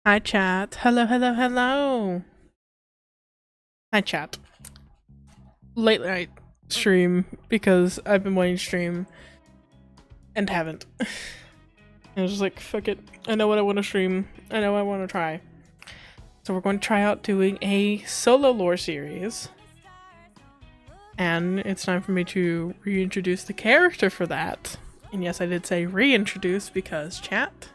Hi chat. Hello, hello, hello. Hi chat. Late night stream because I've been wanting to stream and haven't. I was just like, fuck it. I know what I want to stream. I know I want to try. So we're going to try out doing a solo lore series. And it's time for me to reintroduce the character for that. And yes, I did say reintroduce because chat.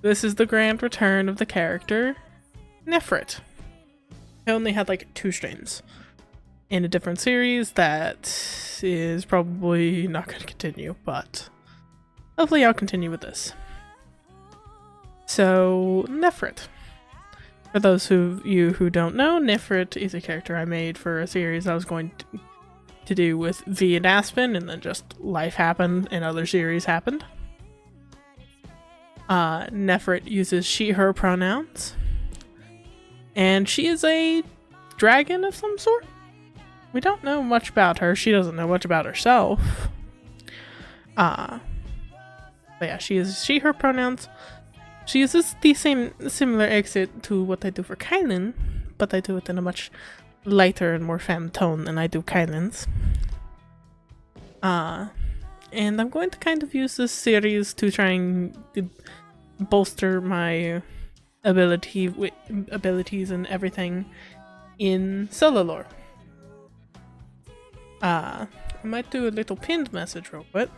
This is the grand return of the character, Nefrit. I only had like 2 strains in a different series that is probably not going to continue, but hopefully I'll continue with this. So, Nefrit. For those of you who don't know, Nefrit is a character I made for a series I was going to do with V and Aspen, and then just life happened and other series happened. Nefrit uses she/her pronouns, and she is a dragon of some sort. We don't know much about her. She doesn't know much about herself. But yeah, she is she/her pronouns. She uses the similar exit to what I do for Kylan, but I do it in a much lighter and more femme tone than I do Kylan's. And I'm going to kind of use this series to try and bolster my abilities and everything in solo lore. I might do a little pinned message real quick.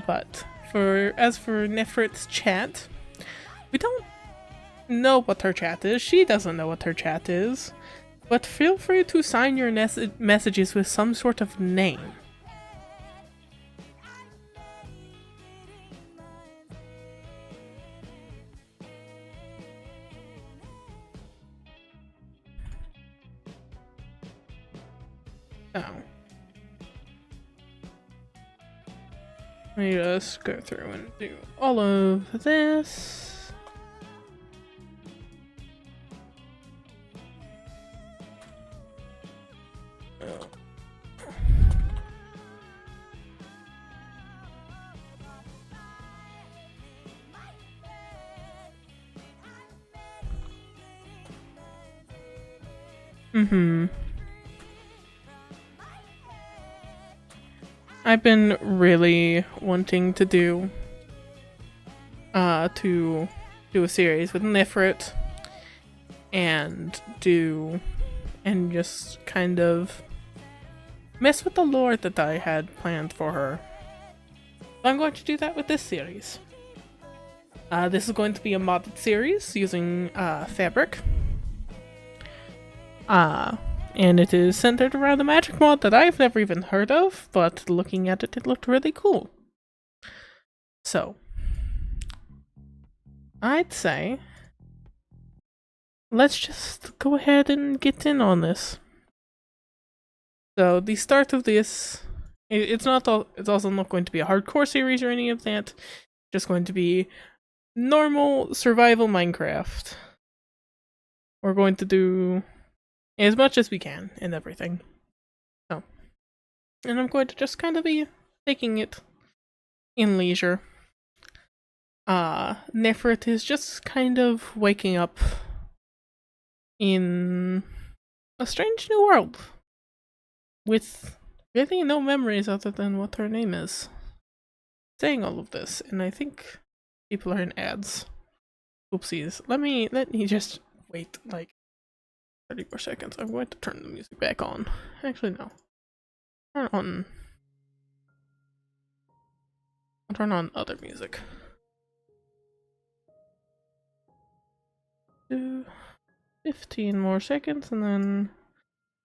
But as for Nefrit's chat, we don't know what her chat is. She doesn't know what her chat is. But feel free to sign your messages with some sort of name. So, let me just go through and do all of this. I've been really wanting to do a series with Nefrit and just kind of mess with the lore that I had planned for her. So I'm going to do that with this series. This is going to be a modded series using Fabric. And it is centered around a magic mod that I've never even heard of, but looking at it, it looked really cool. So, I'd say let's just go ahead and get in on this. So, the start of this, it's also not going to be a hardcore series or any of that. It's just going to be normal survival Minecraft. We're going to do as much as we can and everything. So, and I'm going to just kind of be taking it in leisure. Nefrit is just kind of waking up in a strange new world with really no memories other than what her name is. Saying all of this, and I think people are in ads. Oopsies. Let me just wait like 30 more seconds. I'm going to turn the music back on. Actually, no. I'll turn on other music. 15 more seconds, and then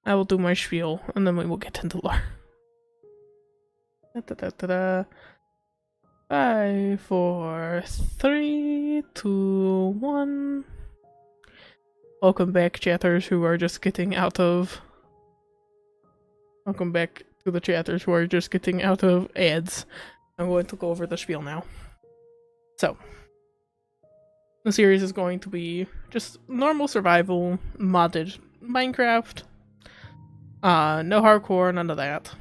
I will do my spiel, and then we will get into lore. 5, 4, 3, 2, 1. Welcome back, chatters who are just getting out of. Welcome back to the chatters who are just getting out of ads. I'm going to go over the spiel now. So, The series is going to be just normal survival, modded Minecraft. No hardcore, none of that.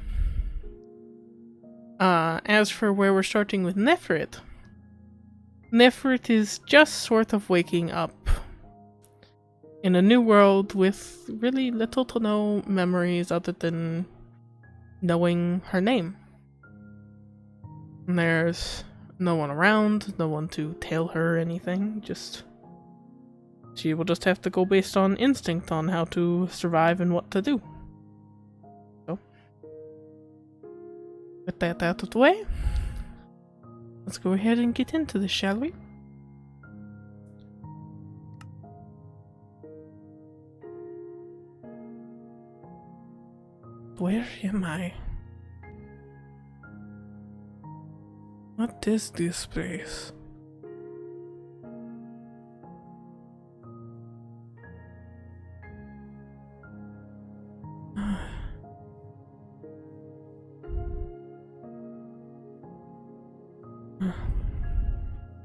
As for where we're starting with Nefrit, Nefrit is just sort of waking up in a new world with really little to no memories other than knowing her name. And there's no one around, no one to tell her anything, she will just have to go based on instinct on how to survive and what to do. So, with that out of the way, let's go ahead and get into this, shall we? Where am I? What is this place?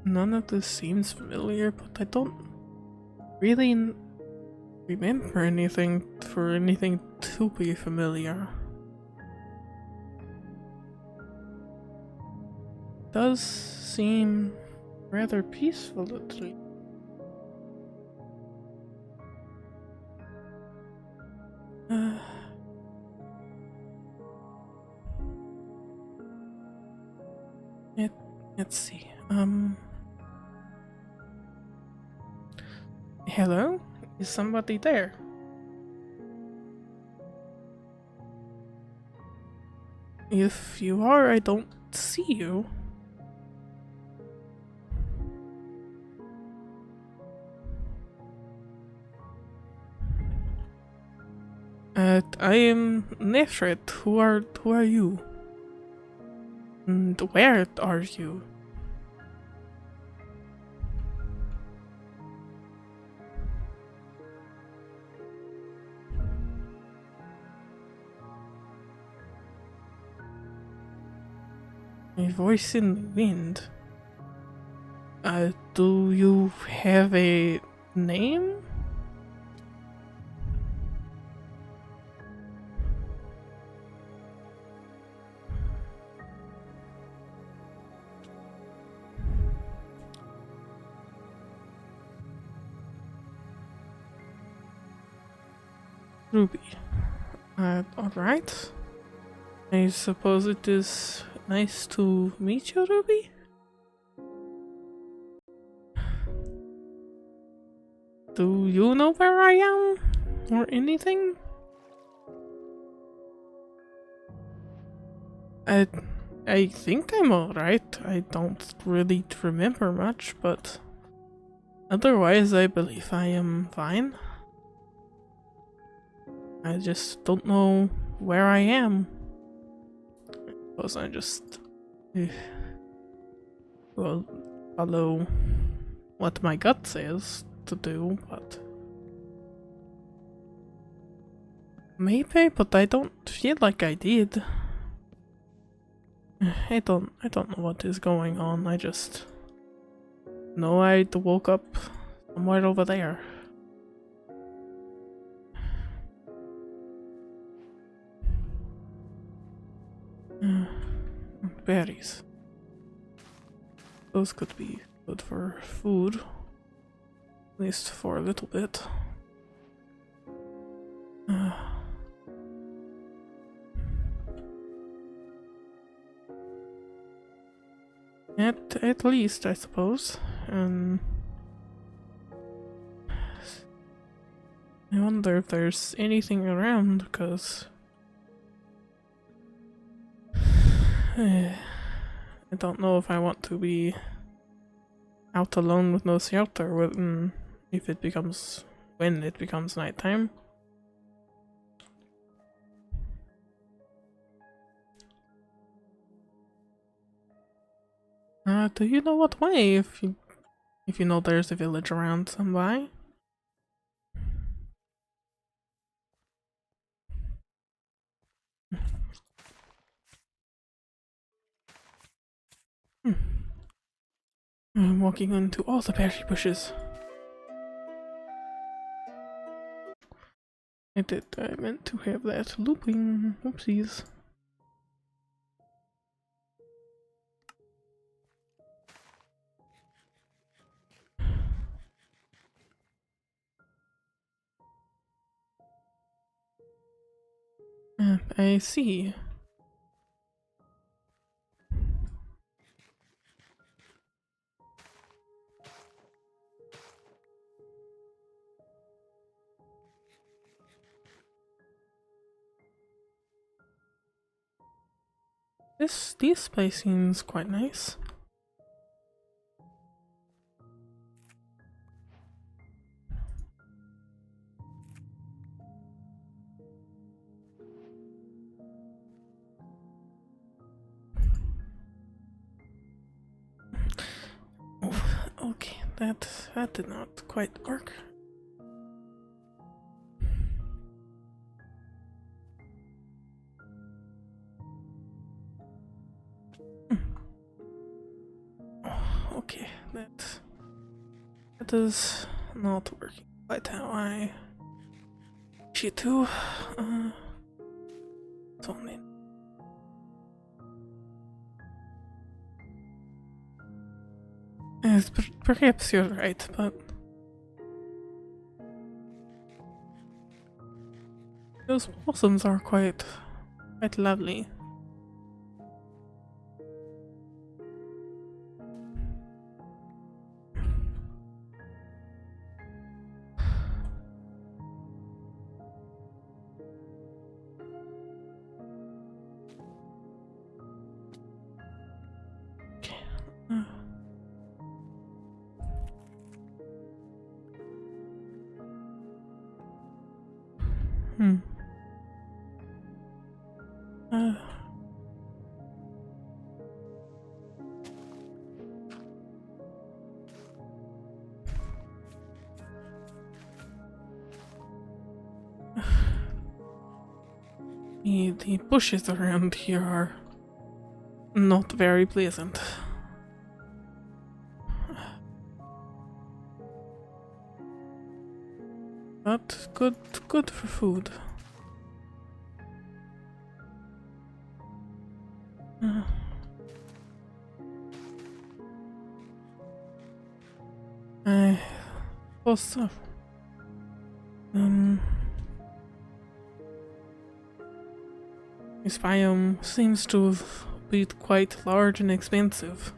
None of this seems familiar, but I don't really remember anything to be familiar. Does seem rather peaceful at least. Let's see. Hello? Is somebody there? If you are, I don't see you. I am Nefret. Who are you? And where are you? A voice in the wind. Do you have a name? Ruby. Alright. I suppose it is nice to meet you, Ruby? Do you know where I am? Or anything? I think I'm alright. I don't really remember much, but otherwise I believe I am fine. I just don't know where I am. I suppose I just well, follow what my gut says to do, but maybe, but I don't feel like I did. I don't know what is going on. I just know I woke up somewhere over there. Berries. Those could be good for food. At least for a little bit. At least, I suppose. I wonder if there's anything around, because I don't know if I want to be out alone with no shelter when it becomes nighttime. Do you know what way if you know there's a village around somewhere? I'm walking into all the berry bushes. I meant to have that looping. Oopsies. I see. This place seems quite nice. Oh, okay, that did not quite work. Okay, that is not working quite how I wish it to. So then. Yes, perhaps you're right, but those blossoms are quite lovely. Hmm. The bushes around here are not very pleasant. But good for food. I suppose so. This biome seems to be quite large and expensive.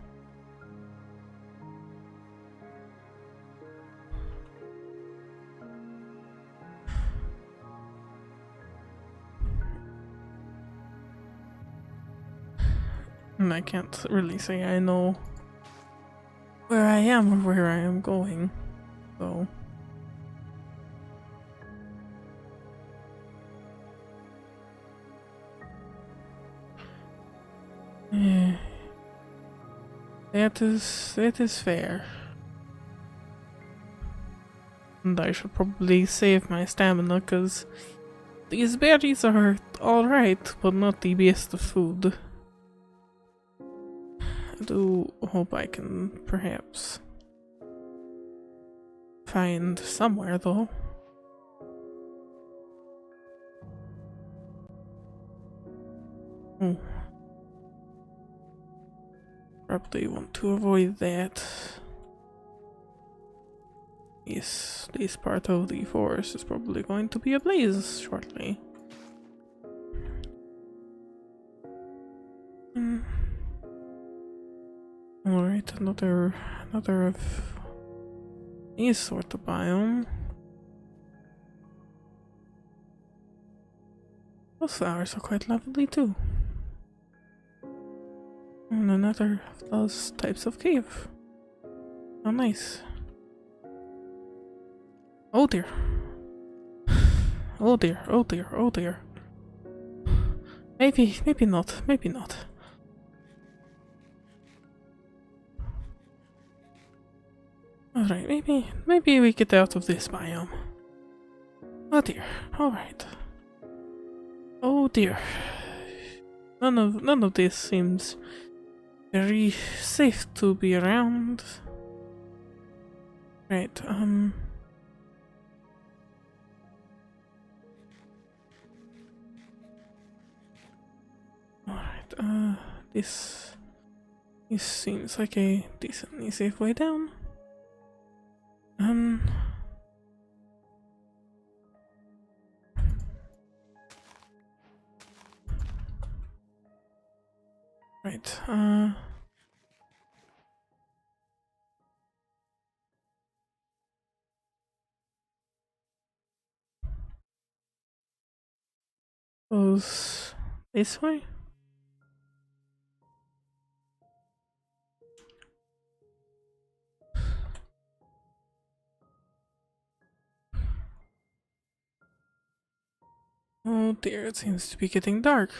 And I can't really say I know where I am or where I am going, so. Yeah. That is fair. And I should probably save my stamina, because these berries are alright, but not the best of food. I do hope I can perhaps find somewhere, though. Oh. Probably want to avoid that. Yes, this part of the forest is probably going to be ablaze shortly. Alright, another of these sort of biome. Those flowers are quite lovely too. And another of those types of cave. How nice. Oh dear. Oh dear, oh dear, oh dear. Maybe not, maybe not. Alright, maybe we get out of this biome. Oh dear, alright. Oh dear. None of this seems very safe to be around. Right, alright, this seems like a decently safe way down. Right, goes this way? Oh dear, it seems to be getting dark.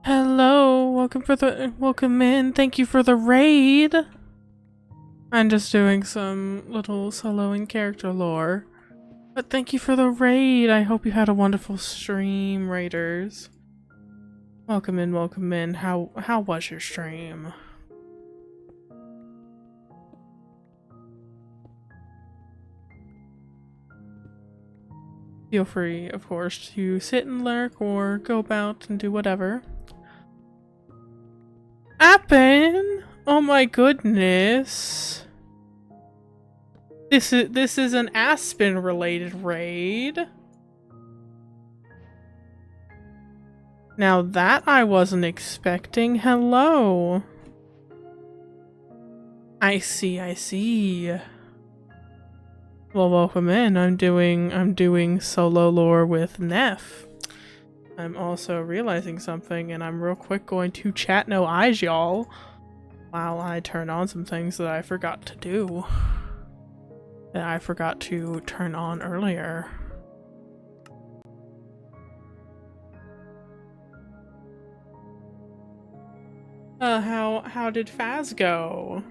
Hello, welcome in. Thank you for the raid. I'm just doing some little solo and character lore. But thank you for the raid. I hope you had a wonderful stream, raiders. Welcome in, welcome in. How was your stream? Feel free, of course, to sit and lurk or go about and do whatever. Appen! Oh my goodness. This is an Aspen related raid. Now that I wasn't expecting. Hello. I see. Well, welcome in. I'm doing solo lore with Neff. I'm also realizing something, and I'm real quick going to chat no eyes, y'all, while I turn on some things that I forgot to do. That I forgot to turn on earlier. How did Faz go?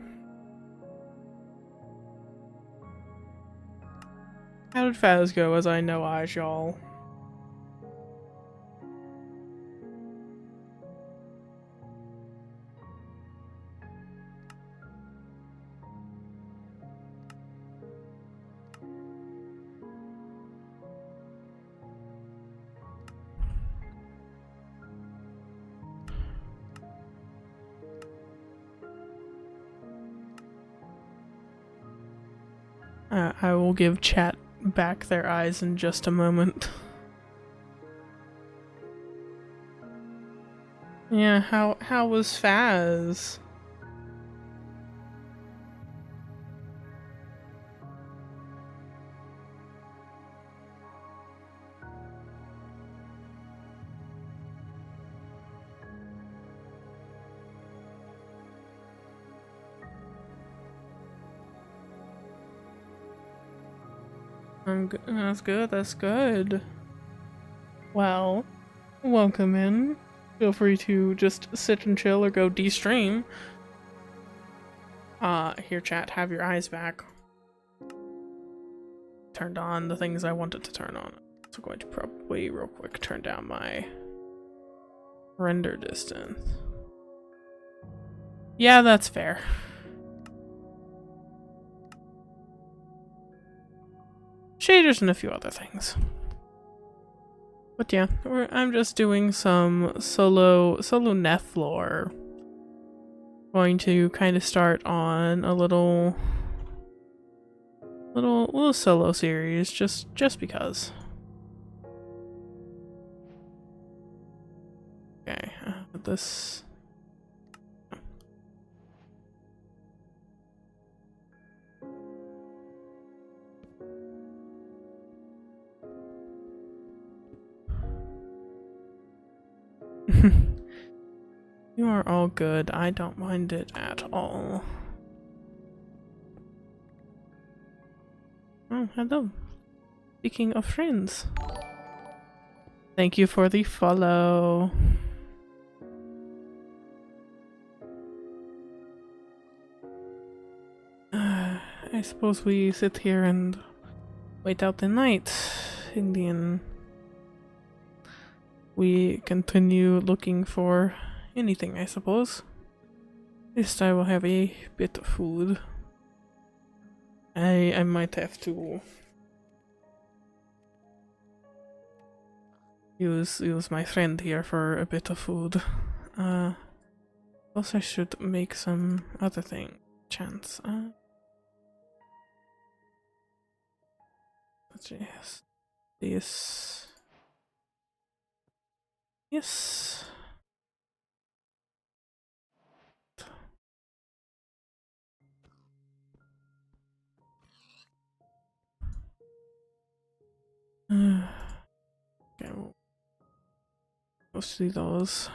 How did Faz go as I know eyes, y'all? I will give chat back their eyes in just a moment. Yeah, how was Faz? That's good, that's good. Well, welcome in. Feel free to just sit and chill or go de-stream. Here chat, have your eyes back. Turned on the things I wanted to turn on. So I'm going to probably real quick turn down my render distance. Yeah, that's fair. Shaders and a few other things. But yeah, I'm just doing some solo Neff lore. Going to kind of start on a little solo series just because. Okay, this. You are all good. I don't mind it at all. Oh, hello. Speaking of friends. Thank you for the follow. I suppose we sit here and wait out the night. In the end, we continue looking for anything, I suppose. At least I will have a bit of food. I might have to use my friend here for a bit of food. Also I should make some other thing. Chance. Yes. This. Yes. Okay, mostly those.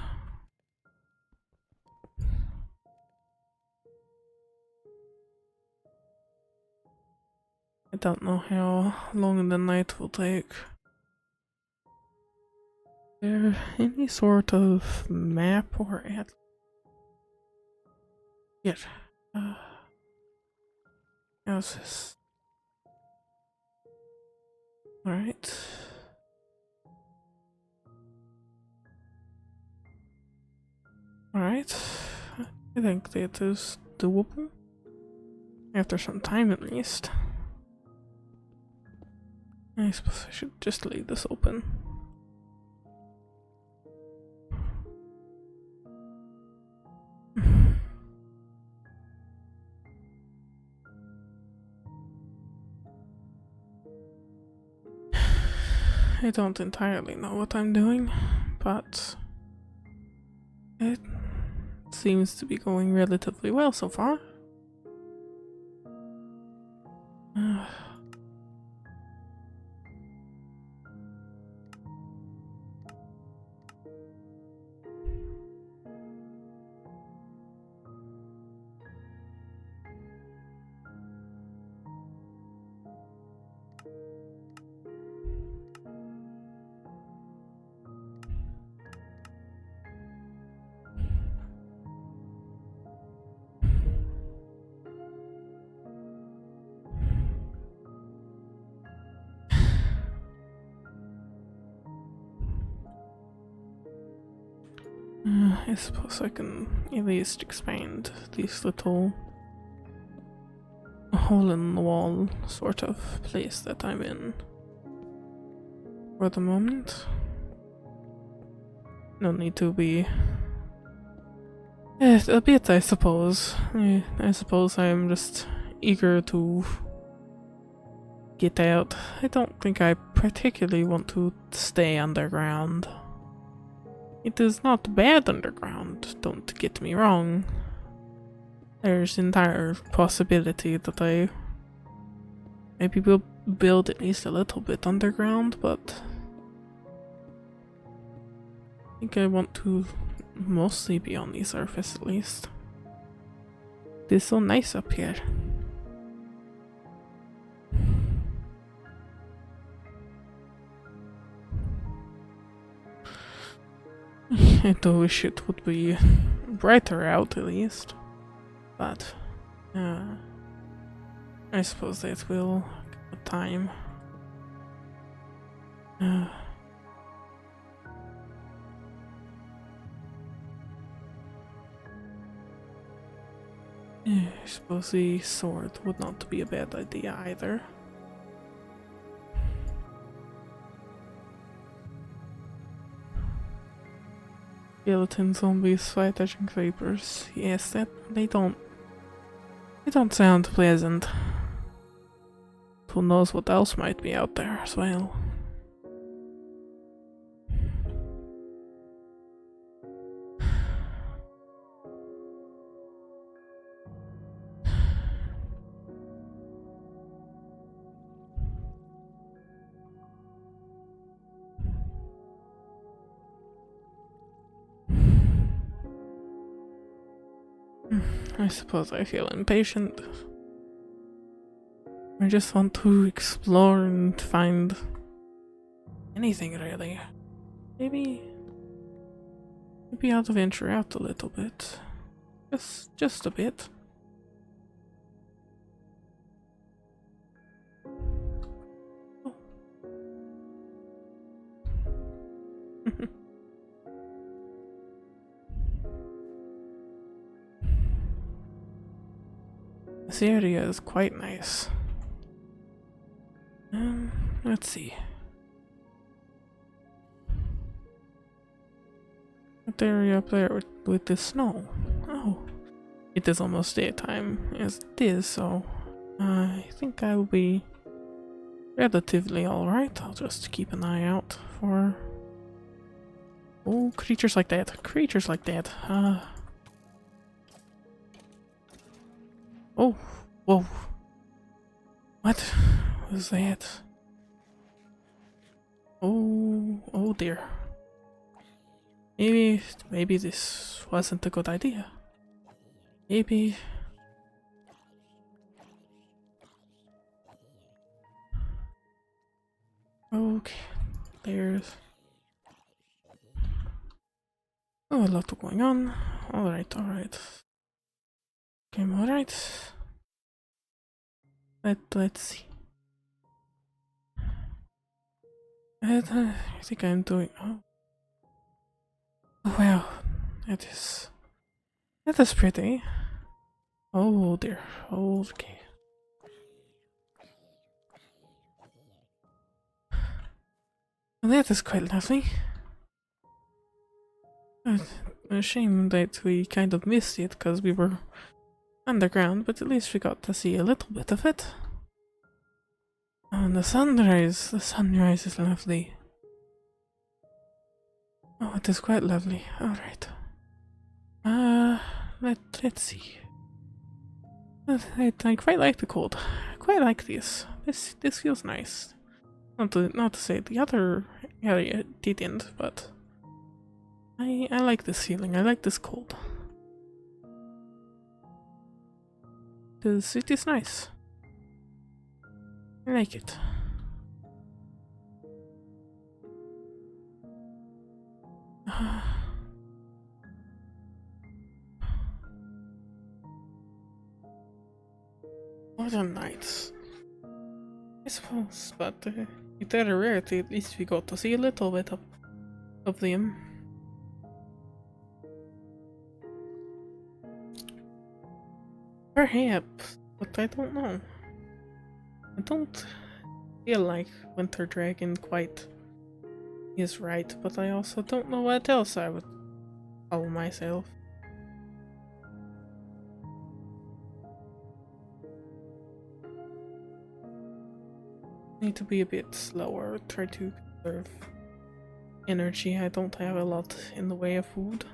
I don't know how long the night will take. Is there any sort of map or atlas? Yeah. How's this? Alright. Alright. I think that is doable. After some time at least. I suppose I should just leave this open. I don't entirely know what I'm doing, but it seems to be going relatively well so far. I suppose I can at least expand these little hole-in-the-wall sort of place that I'm in for the moment. No need to be a bit, I suppose. I suppose I'm just eager to get out. I don't think I particularly want to stay underground. It is not bad underground, don't get me wrong. There's entire possibility that I maybe will build at least a little bit underground, but I think I want to mostly be on the surface at least. It is so nice up here. I do wish it would be brighter out at least, but I suppose that will give time. I suppose the sword would not be a bad idea either. Skeleton zombies, fly-touching creepers. Yes, that they don't sound pleasant. Who knows what else might be out there as well. I suppose I feel impatient. I just want to explore and find anything really. Maybe I'll venture out a little bit. Just a bit. Oh. This area is quite nice. Let's see. That area up there with the snow. Oh, it is almost daytime as it is, so I think I will be relatively alright. I'll just keep an eye out for creatures like that. Creatures like that. Oh, whoa. What was that? Oh dear. Maybe this wasn't a good idea. Maybe. Okay, there's a lot going on. Alright. Okay, alright. Let's see. I think I'm doing. Oh wow, that is pretty. Oh dear. Okay. Well, that is quite lovely. A shame that we kind of missed it because we were underground, but at least we got to see a little bit of it. And the sunrise is lovely. Oh, it is quite lovely. Alright. Let's see. I quite like the cold. I quite like this. This feels nice. Not to say the other area didn't, but I like this feeling. I like this cold. It is nice. I like it. Northern Nights. I suppose, but with their rarity, at least we got to see a little bit of them. Perhaps, but I don't know. I don't feel like Winter Dragon quite is right, but I also don't know what else I would call myself. Need to be a bit slower, try to conserve energy. I don't have a lot in the way of food.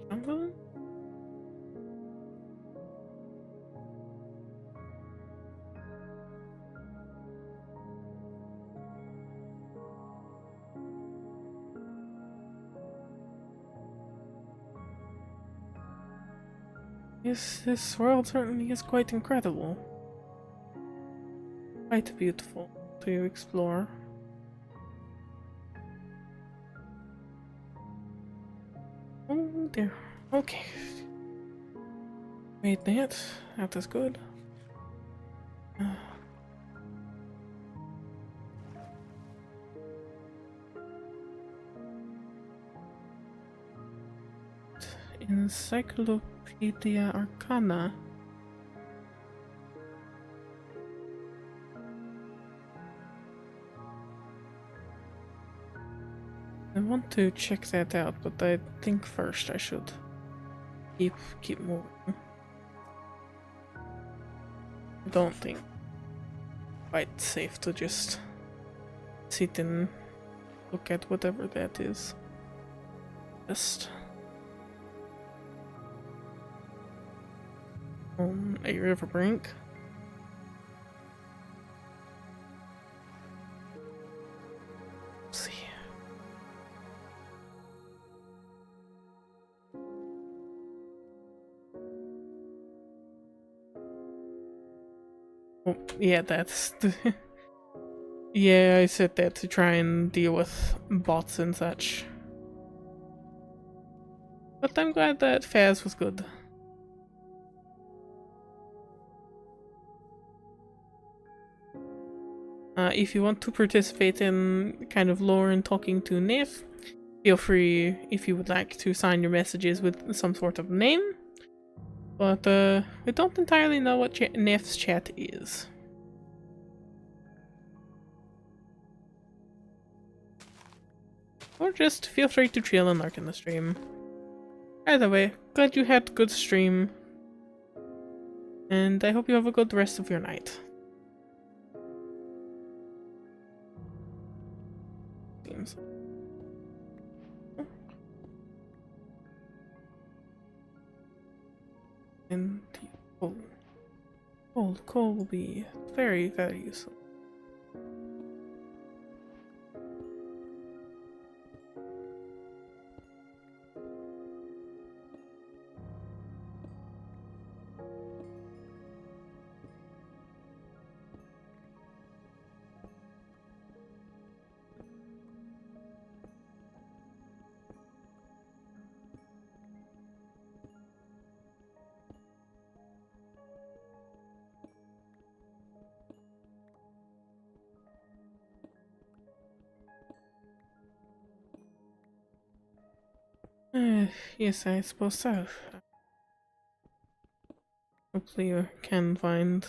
Jungle? Yes, this world certainly is quite incredible. Quite beautiful to explore. Oh dear. Okay. Wait, that is good. Encyclopedia Arcana. I want to check that out, but I think first I should keep moving. I don't think quite safe to just sit and look at whatever that is. Just a river brink. Oh, yeah, that's yeah, I said that to try and deal with bots and such. But I'm glad that Faz was good. If you want to participate in kind of lore and talking to Nef, feel free if you would like to sign your messages with some sort of name. But we don't entirely know what Nef's chat is. Or just feel free to chill and lurk in the stream. Either way, glad you had a good stream. And I hope you have a good rest of your night. Seems. And coal will be very, very useful. Yes, I suppose so. Hopefully you can find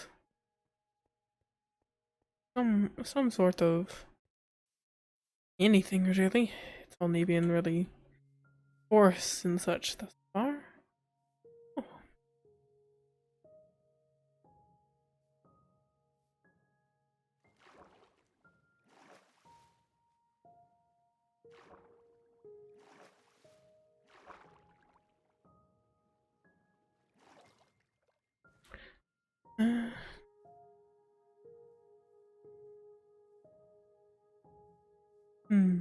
some sort of anything really. It's only been really forests and such thus far. Oh. Uh, hmm.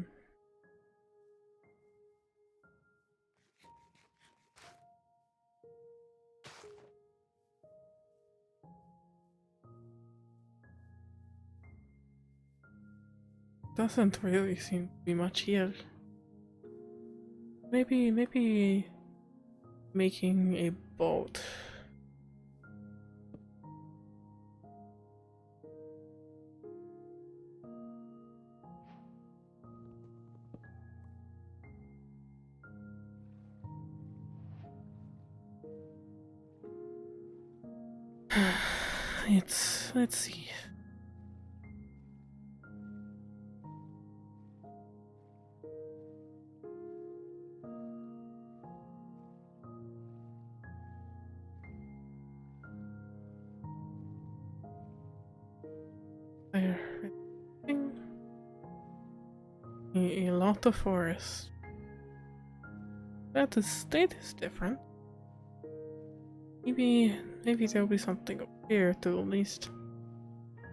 Doesn't really seem to be much here. Maybe making a boat. Let's see. There, a lot of forest. That is different. Maybe there'll be something up here to at least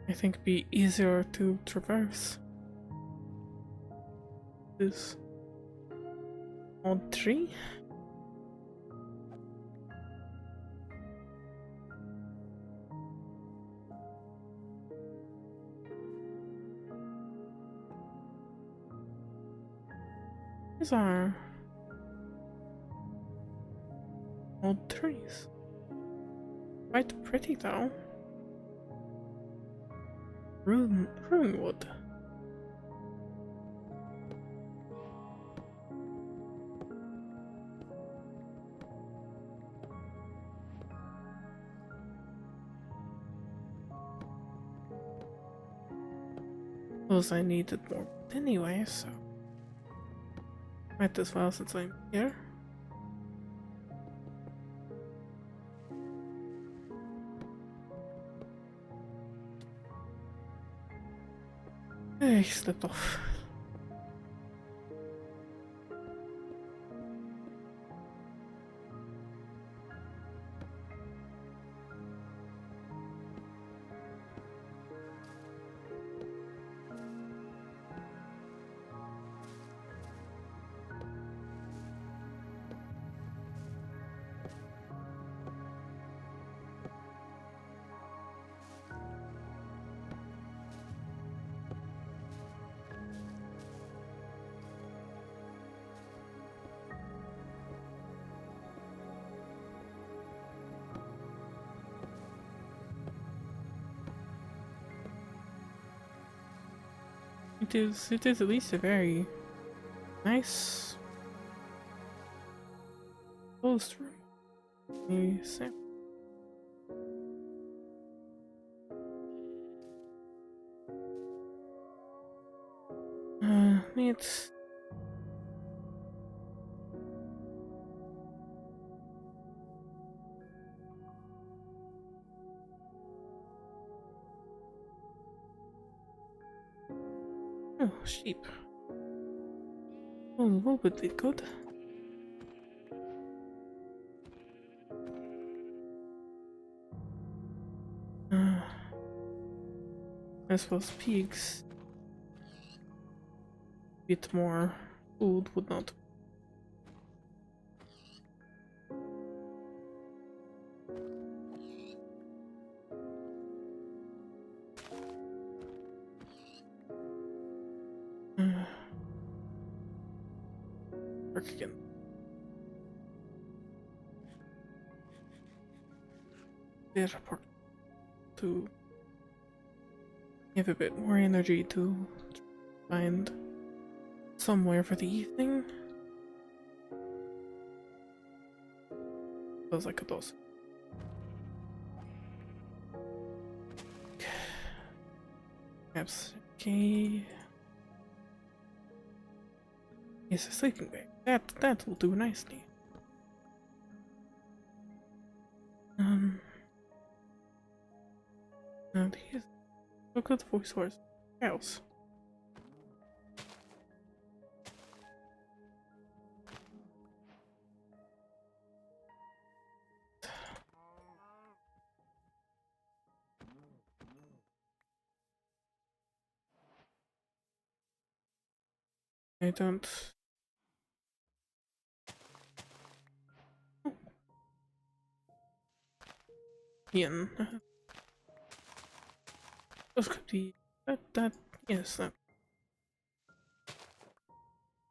I think be easier to traverse. This odd tree? These are old trees. Quite pretty though. Rune wood. Suppose I needed more wood anyway, so might as well since I'm here. I slipped off. it is at least a very nice closed room. Yes. It's oh, sheep. Oh, what would be good? I suppose pigs. Bit more food would not. Work again. Their report to have a bit more energy to find somewhere for the evening. Feels like a dose. Perhaps okay. Yes, a sleeping bag. That will do nicely. And here's look at the voice horse house. I don't. Oh. Ian. This could be that yes, that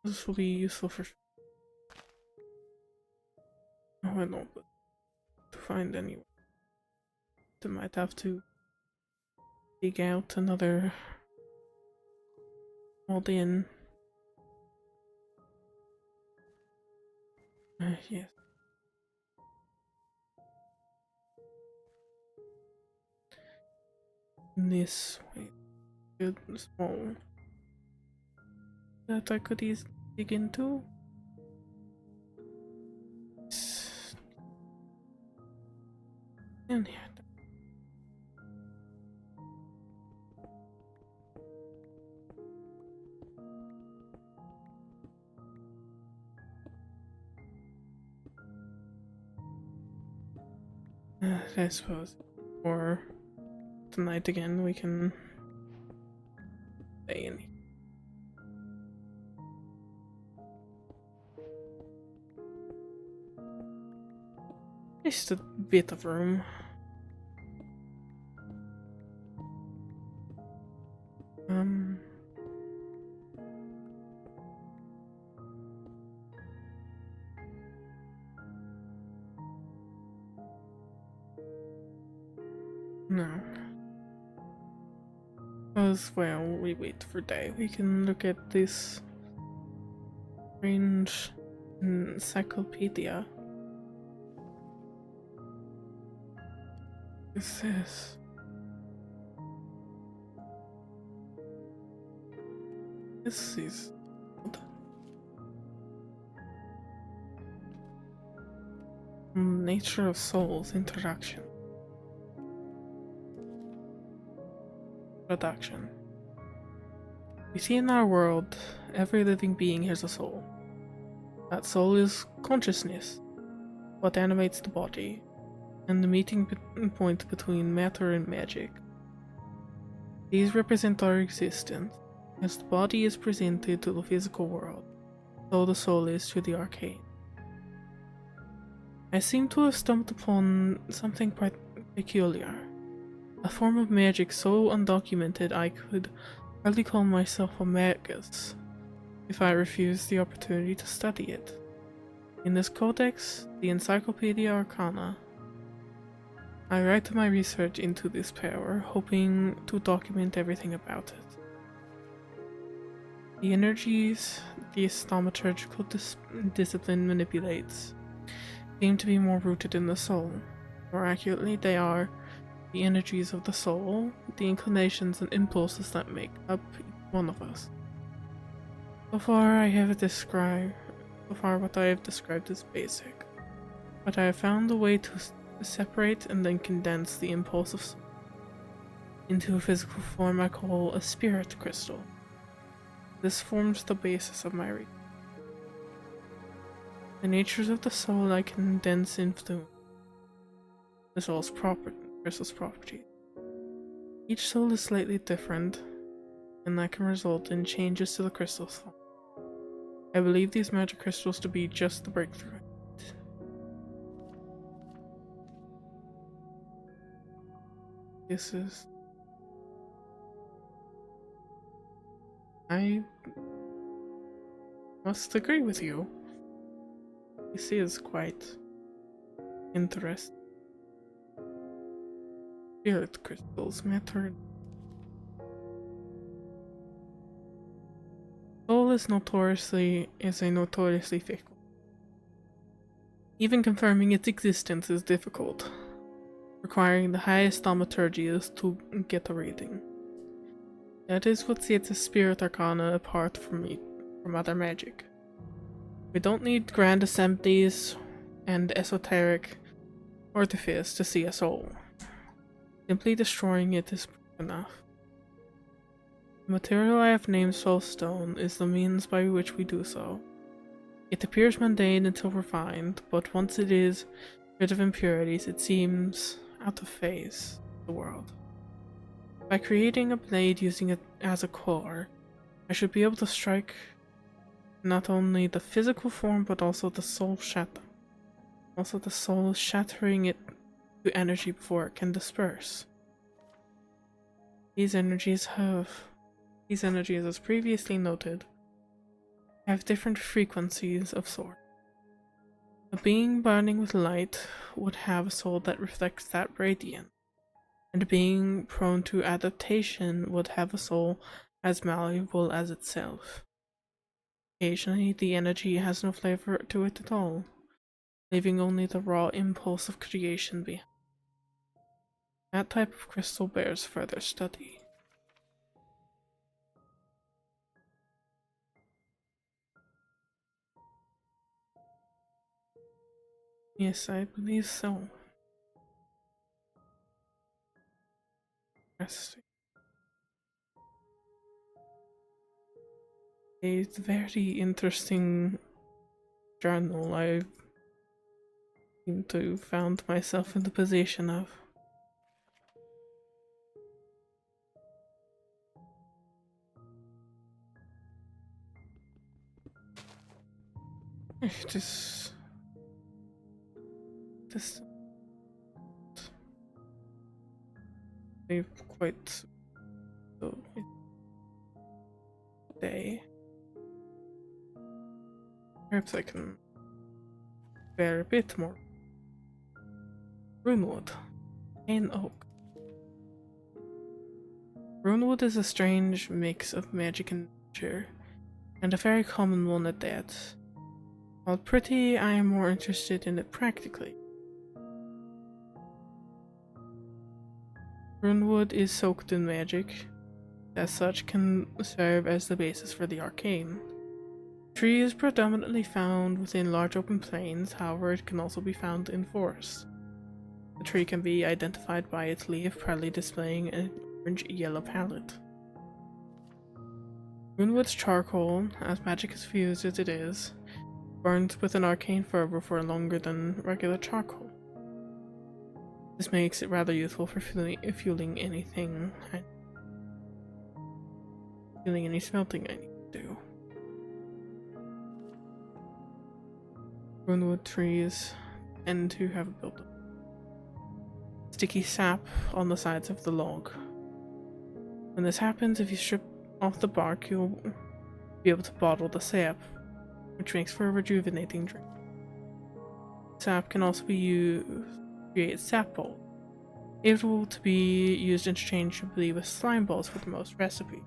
this will be useful for sure. Oh, I know, but to find anyone, they might have to dig out another old inn. Yes. This way, good small that I could easily dig into. And here. I suppose for tonight again we can stay in here. Just a bit of room. No. As well, we wait for day. We can look at this strange encyclopedia. What is this? This is odd. Nature of Souls Introduction. Production. We see in our world, every living being has a soul. That soul is consciousness, what animates the body, and the meeting point between matter and magic. These represent our existence. As the body is presented to the physical world, so the soul is to the arcane. I seem to have stumbled upon something quite peculiar. A form of magic so undocumented I could hardly call myself a magus if I refused the opportunity to study it. In this codex, the Encyclopedia Arcana, I write my research into this power, hoping to document everything about it. The energies this thaumaturgical discipline manipulates seem to be more rooted in the soul. More accurately, they are the energies of the soul, the inclinations and impulses that make up each one of us. So far, what I have described is basic, but I have found a way to separate and then condense the impulse of soul into a physical form I call a spirit crystal. This forms the basis of my reading. The natures of the soul I condense into the soul's crystal's properties. Each soul is slightly different, and that can result in changes to the crystal's form. I believe these magic crystals to be just the breakthrough. I must agree with you. This is quite interesting. Spirit crystals matter. Soul is a notoriously fickle. Even confirming its existence is difficult, requiring the highest thaumaturgies to get a reading. That is what sets the Spirit Arcana apart from other magic. We don't need grand assemblies and esoteric artifice to see a soul. Simply destroying it is enough. The material I have named Soulstone is the means by which we do so. It appears mundane until refined, but once it is rid of impurities, it seems out of phase with the world. By creating a blade using it as a core, I should be able to strike not only the physical form, but also the soul shattering it to energy before it can disperse. These energies, as previously noted, have different frequencies of sort. A being burning with light would have a soul that reflects that radiance, and a being prone to adaptation would have a soul as malleable as itself. Occasionally, the energy has no flavor to it at all, leaving only the raw impulse of creation behind. That type of crystal bears further study. Yes, I believe so. Interesting. A very interesting journal I seem to have found myself in the position of. Just a quite so day. Perhaps I can bear a bit more. Runewood. Cane oak. Runewood is a strange mix of magic and nature, and a very common one at that. While pretty, I am more interested in it practically. Runewood is soaked in magic, as such can serve as the basis for the arcane. The tree is predominantly found within large open plains, however it can also be found in forests. The tree can be identified by its leaf proudly displaying an orange-yellow palette. Runewood's charcoal, as magic is fused as it is, burns with an arcane fervor for longer than regular charcoal. This makes it rather useful for fueling any smelting I need to do. Runewood trees tend to have a buildup sticky sap on the sides of the log. When this happens, if you strip off the bark, you'll be able to bottle the sap, which makes for a rejuvenating drink. Sap can also be used to create sap balls, able to be used interchangeably with slime balls for the most recipes.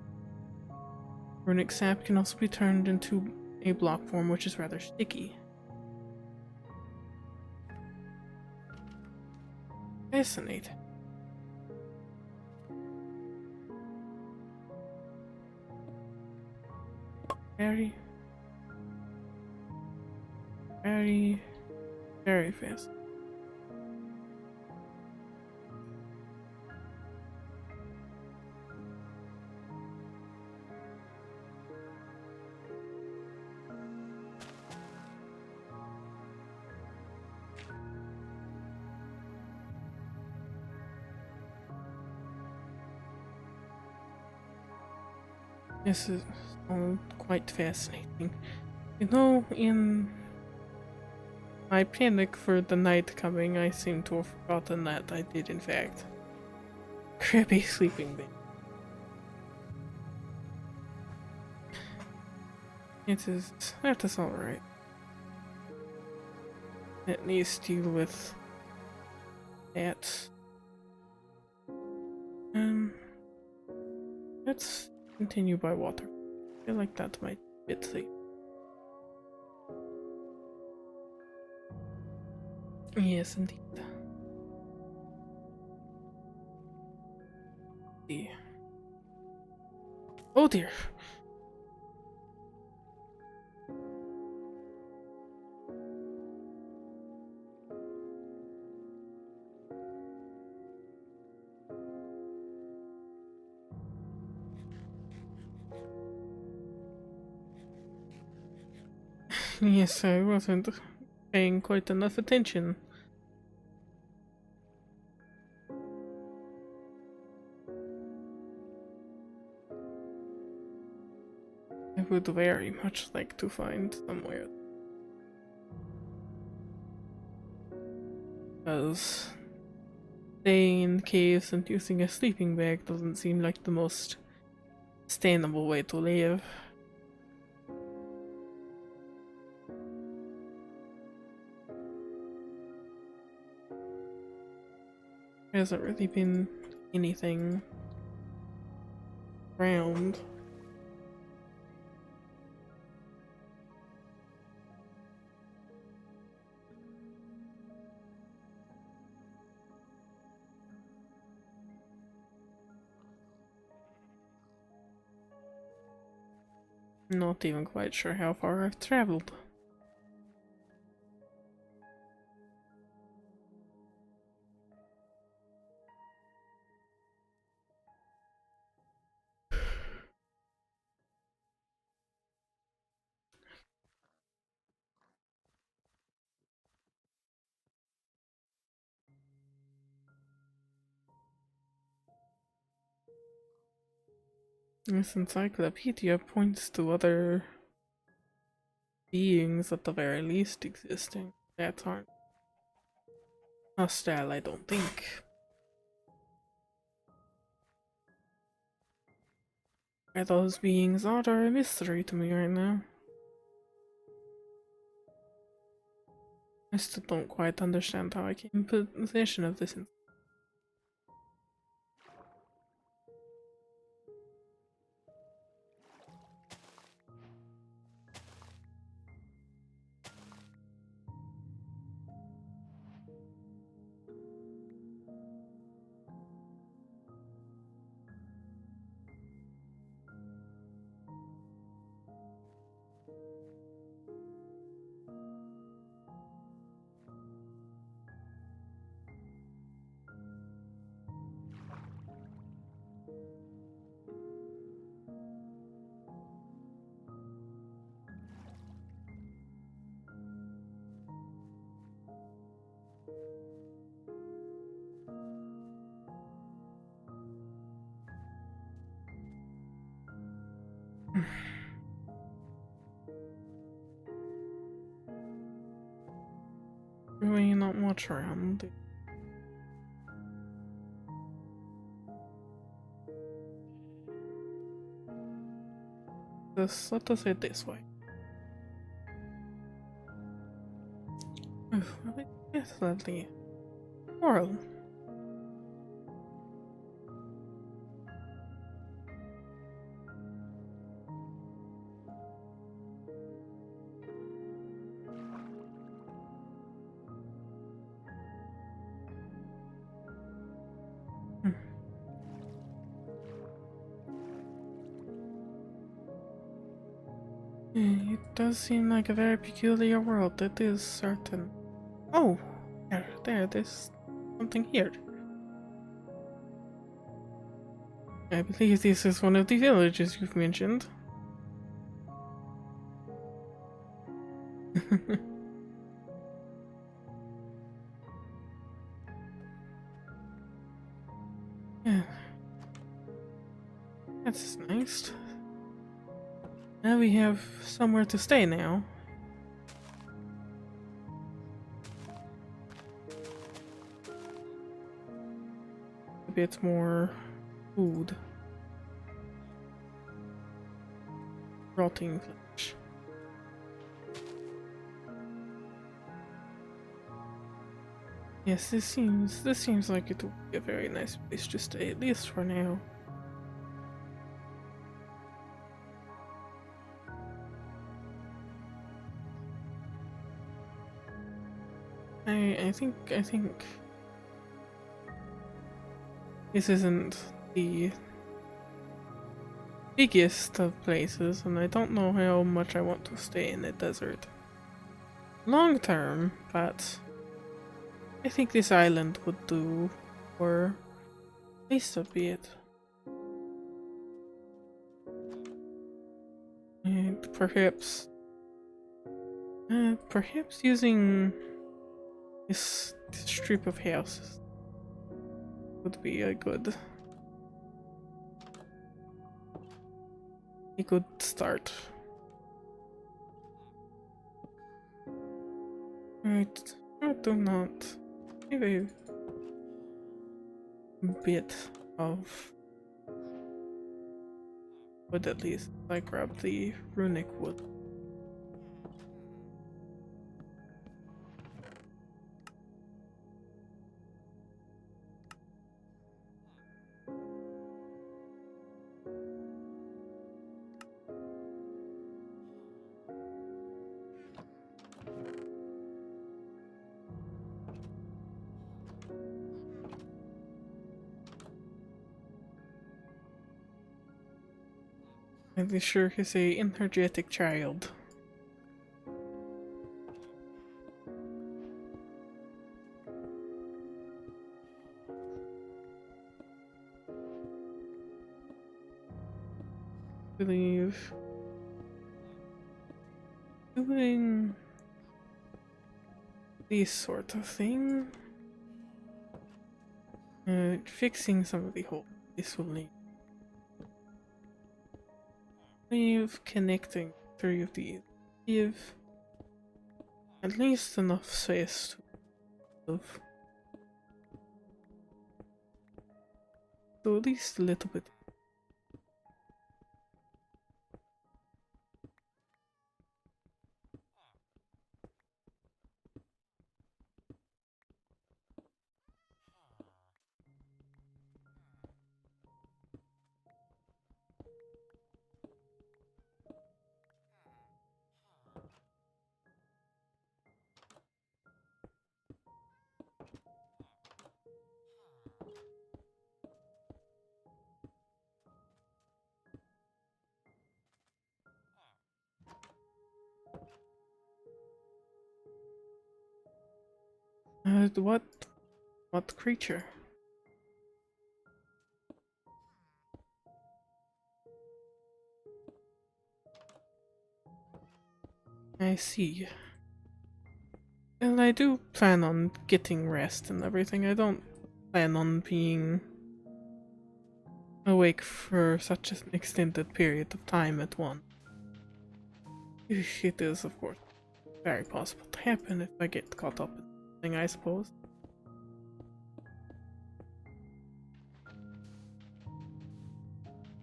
Runic sap can also be turned into a block form, which is rather sticky. Fascinating. Very, very, very fast. This is all quite fascinating. You know, in my panic for the night coming, I seem to have forgotten that I did, in fact, grab a sleeping bag. That is alright. At least deal with that. Let's continue by water. I feel like that might be a bit safe. Yes, indeed. See. Oh dear. Yes, I wasn't paying quite enough attention. I would very much like to find somewhere. Because staying in caves and using a sleeping bag doesn't seem like the most sustainable way to live. There hasn't really been anything around. Not even quite sure how far I've traveled. This encyclopedia points to other beings at the very least existing that aren't hostile, I don't think. Where those beings are a mystery to me right now. I still don't quite understand how I came in possession of this. Really not much around. Let us head this way. Yes, lovely. Coral. Hmm. It does seem like a very peculiar world, that is certain. Oh, there's something here. I believe this is one of the villages you've mentioned. Yeah, that's nice. Now we have somewhere to stay now. A bit more food. Rotting flesh. Yes, this seems like it would be a very nice place to stay, at least for now. I think this isn't the biggest of places, and I don't know how much I want to stay in the desert long term, but I think this island would do for at least a bit. And perhaps using this strip of houses would be a good start. Right, I do not have a bit of wood at least. I grabbed the runic wood. I'm sure he's a energetic child. I believe doing this sort of thing, fixing some of the holes. This will need. Leave connecting three of these. Give at least enough space to live. So at least a little bit. What creature? I see. Well, I do plan on getting rest and everything. I don't plan on being awake for such an extended period of time at once. It is, of course, very possible to happen if I get caught up in something, I suppose.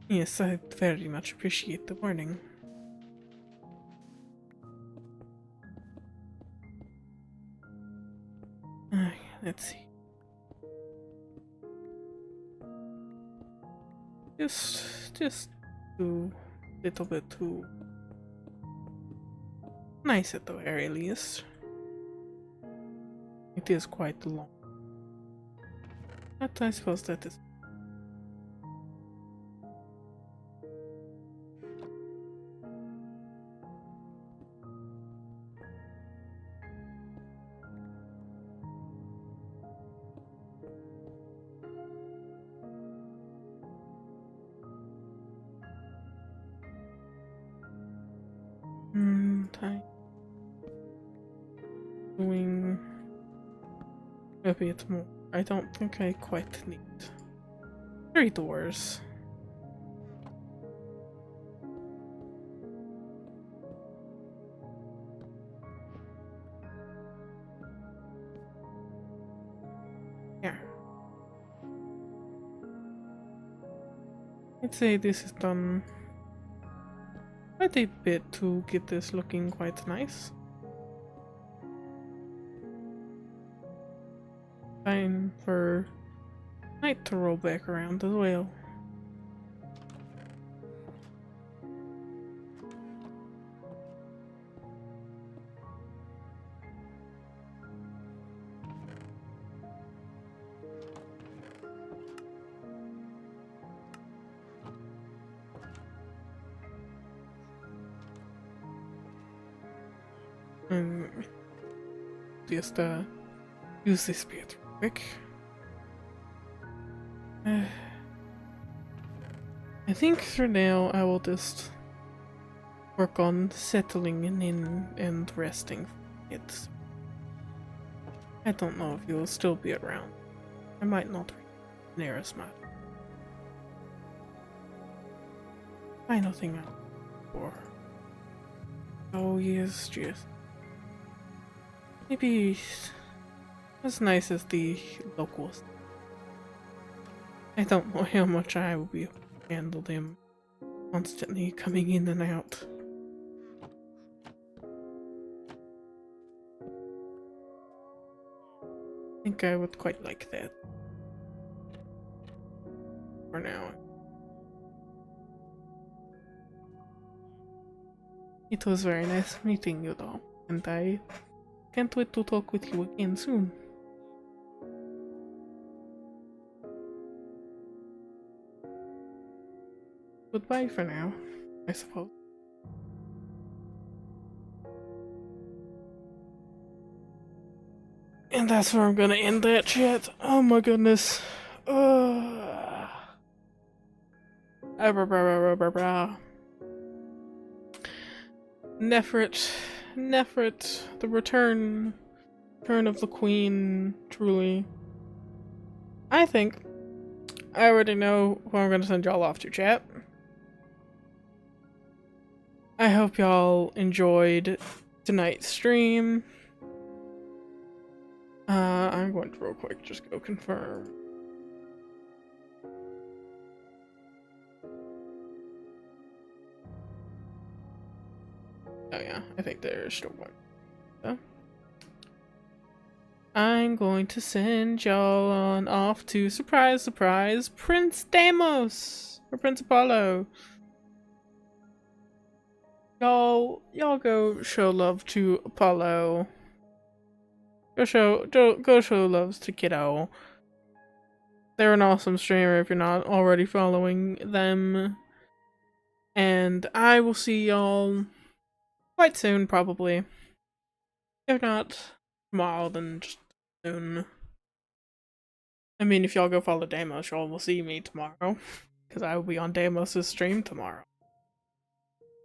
Yes, I very much appreciate the warning. Let's see. Just too little bit too nice at the very least. It is quite long, but I suppose that is doing a bit more. I don't think I quite need 3 doors. Yeah. I'd say this is done quite a bit to get this looking quite nice. Time for night to roll back around as well. Just use this bit real quick. I think for now I will just work on settling in and resting for it. I don't know if you'll still be around. I might not be near as much. Final thing out for. Oh yes, just maybe as nice as the locals. I don't know how much I will be able to handle them constantly coming in and out. I think I would quite like that. For now. It was very nice meeting you though, and I can't wait to talk with you again soon. Goodbye for now, I suppose. And that's where I'm gonna end that chat. Oh my goodness. Nefrit, the return of the queen, truly. I think I already know who I'm gonna send y'all off to, chat. I hope y'all enjoyed tonight's stream. I'm going to real quick just go confirm. Oh yeah, I think they're still going. So, I'm going to send y'all on off to surprise, surprise, Prince Deimos or Prince Apollo. Y'all go show love to Apollo. Go show loves to Kiddo. They're an awesome streamer if you're not already following them. And I will see y'all quite soon, probably. If not tomorrow, then just soon. I mean, if y'all go follow Deimos, y'all will see me tomorrow. Because I will be on Deimos' stream tomorrow.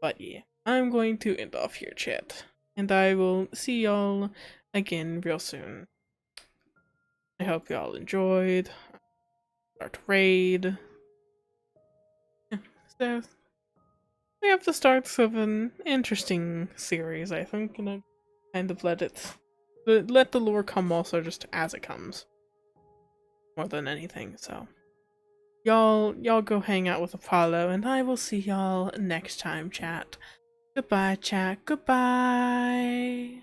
But yeah, I'm going to end off here, chat. And I will see y'all again real soon. I hope y'all enjoyed. Start raid. Yeah, so we have the starts of an interesting series, I think, and I kind of let the lore come also just as it comes. More than anything, so. Y'all go hang out with Apollo, and I will see y'all next time, chat. Goodbye, chat. Goodbye.